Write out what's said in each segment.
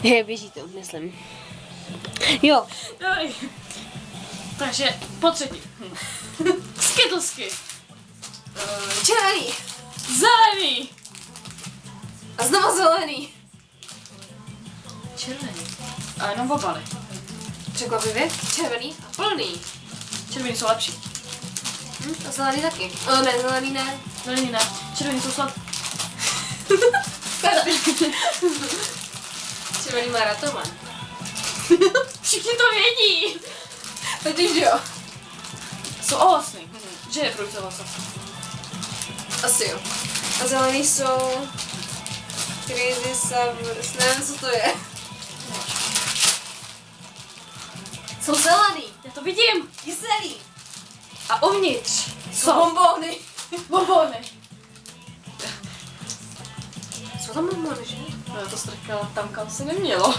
Je, běží to, myslím. Jo. Dobrý. Takže po třetí. Skittlesky. Červený. Zelený. A znovu zelený. Červený. A jenom obaly. Překvapivě. Červený a plný. Červený jsou lepší. A zelený taky. Ne, zelený ne. Zelený ne. Červený jsou slab. Červený má ratoman. Všichni to vědí. Totiž jo. Jsou ovocný. Že je frukt ovoce. Asi jo. A zelený jsou... Crazy Savers, nevím, co to je. Jsou zelený. Já to vidím. Kyselý. A uvnitř Jsou bonbony. bonbony. Jsou tam bonbony, že? No, já to strkala tam, kam se nemělo.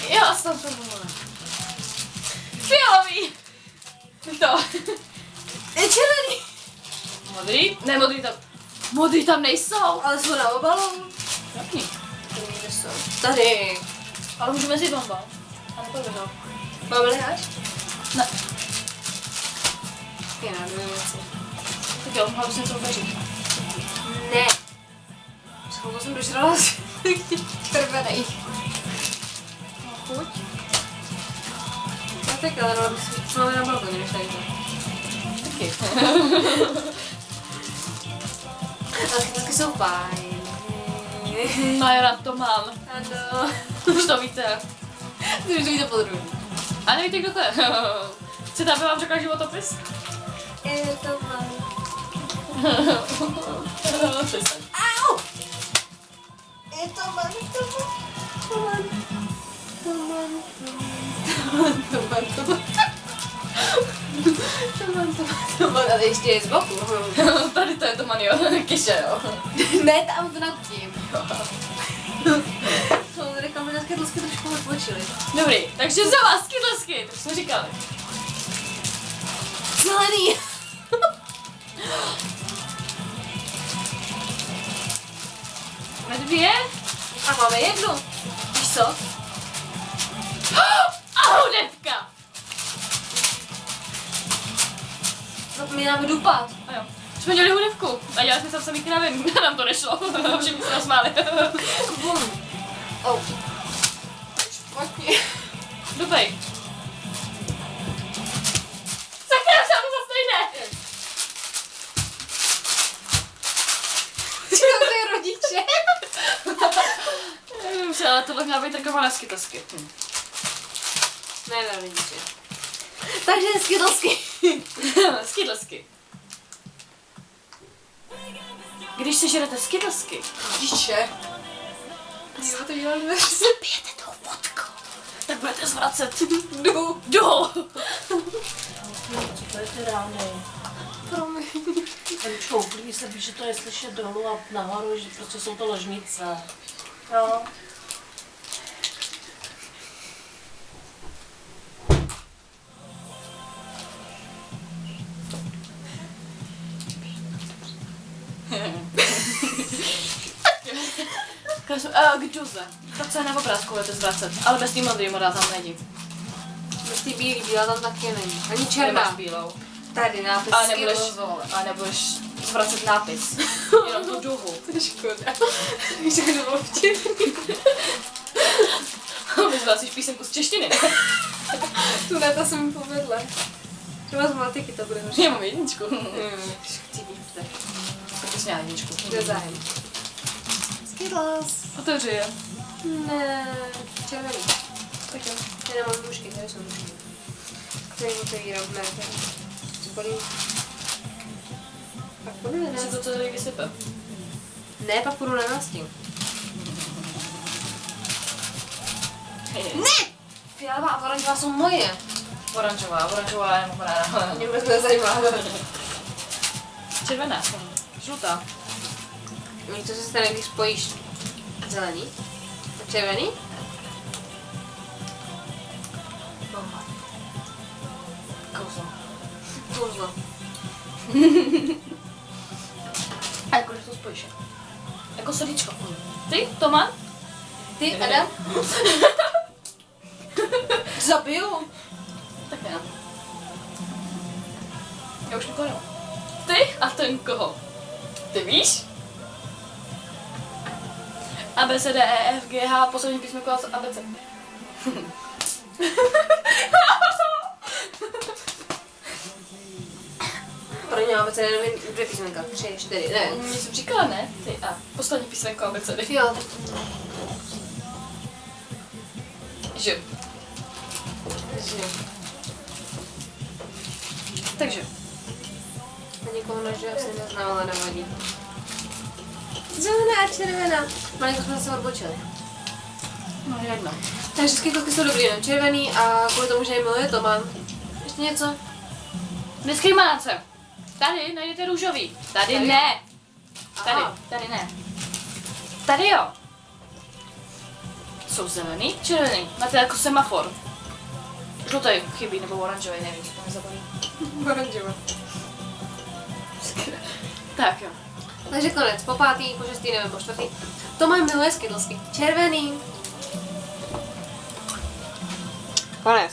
Jo, asi tam jsou bonbony. Fialový. To. Je červený. Modrý? Ne, modrý tam nejsou. Ale jsou na obalu. Jaký? Kde jsou? Tady. Ale můžeme si bonbon. A nebo vyhrál. Máme neháč? Ne. Je na dvě věci. Tak jo, mohla bys něco uvařit. Ne. Schválně jsem dožrala červený. No, chuť. Já tak, ale no, co máme na balkoně, než tady to. Taky. Ale taky jsou fajn. No, já rád to mám. Ano. Už to víte. Ty už to víte podruhé. A nevíte, kdo to je? Chcete, aby vám řekla životopis? Je to mám. Přestaň. Au! Je to mám, to mám. Ale ještě je z boku. Tady to je to manio, kyše, jo. Ne, tam to nad tím. To reklamy na Skittlesky trošku odbočily. Dobrý, takže za vás Skittlesky, to jsme říkali. Zelený. Máme dvě. A máme jednu. Víš co? A hudebka. Zapomínáme dupat. A jo. Jsme dělali hudebku a dělali jsme tam samý kravin, nám to nešlo, všichni se nás smáli. Bum. Oh. Špatně. Dobrý. Sakra, to zase nejde. Čeho to je rodiče? Nevím, ale tohle měla být taková Skittlesky. Ne, ne, rodiče. Takže Skittlesky. Skittlesky. Když si žerete Skittlesky, Rodiče. Já to dělám dveře. pijete tou vodku, tak budete zvracet. Jdu. Co to je teda, ne? Promiň. Ten čouklí se ví, že to je slyšet dolů a nahoru, že prostě jsou to ložnice. No. Kďuze. To, co je na obrázku, budete zvracet. Ale bez tý modrý modá tam není. Bez ty bílý, bílá tam taky není. Ani Nemáš černá. bílou. Tady nápis A nebudeš zvracet nápis. Jenom tu duhu. To je škoda. Víš, jak to bylo vtipný. Vy zvracíš písemku z češtiny. Tu ne, ta se mi povedla. Třeba z matiky to bude horší. Já mám jedničku. Chci víc. Tak jsi měla jedničku. Kde zájem? Skittles. Otevři je. Ne, červený. Tak jo. Já nemám nůžky, tady jsou nůžky. Který otevírám, ne, tady. Spolím. Pak půjdu na Si to celý vysype. Ne, pak půjdu na nástěn. Ne! Fialová a oranžová jsou moje. Oranžová je moc ráda. Mě vůbec nezajímá. Červená. Žlutá. Víš, co se stane, když spojíš zelený a červený? Bomba. Kouzlo. Kouzlo. A jakože to spojíš. Jako srdíčko. Ty, Toman? Ty, Adam? Zabiju. Tak ne. Já už nikoho nemám. Ty a ten koho? Ty víš? A, B, C, D, E, F, G, H, poslední písmenko a A, B, C. Pro ně máme celé jenom 2 písmenka. 3, 4, ne. Mě jsem říkala ne? Ty a poslední písmenko A, B, C, D. Jo. Že? Takže. A někoho nažu asi neznám, ale nevadí. Zelená a červená. Malinko jsme se odbočili. No jedno. Takže všechny kotky jsou dobrý, jenom červený a kvůli tomu, že je miluje Toman. Ještě něco? Diskriminace. Tady najdete růžový. Tady Tady? ne. Tady, Aha. tady ne. Tady jo. Jsou zelený, červený. Máte jako semafor. Žlutý chybí, nebo oranžový, nevím, co to mi zabaví. Oranžová. Tak jo. Takže konec, po 5., po 6., nevím, po 4. Toman miluje skydlsky. Červený. Konec.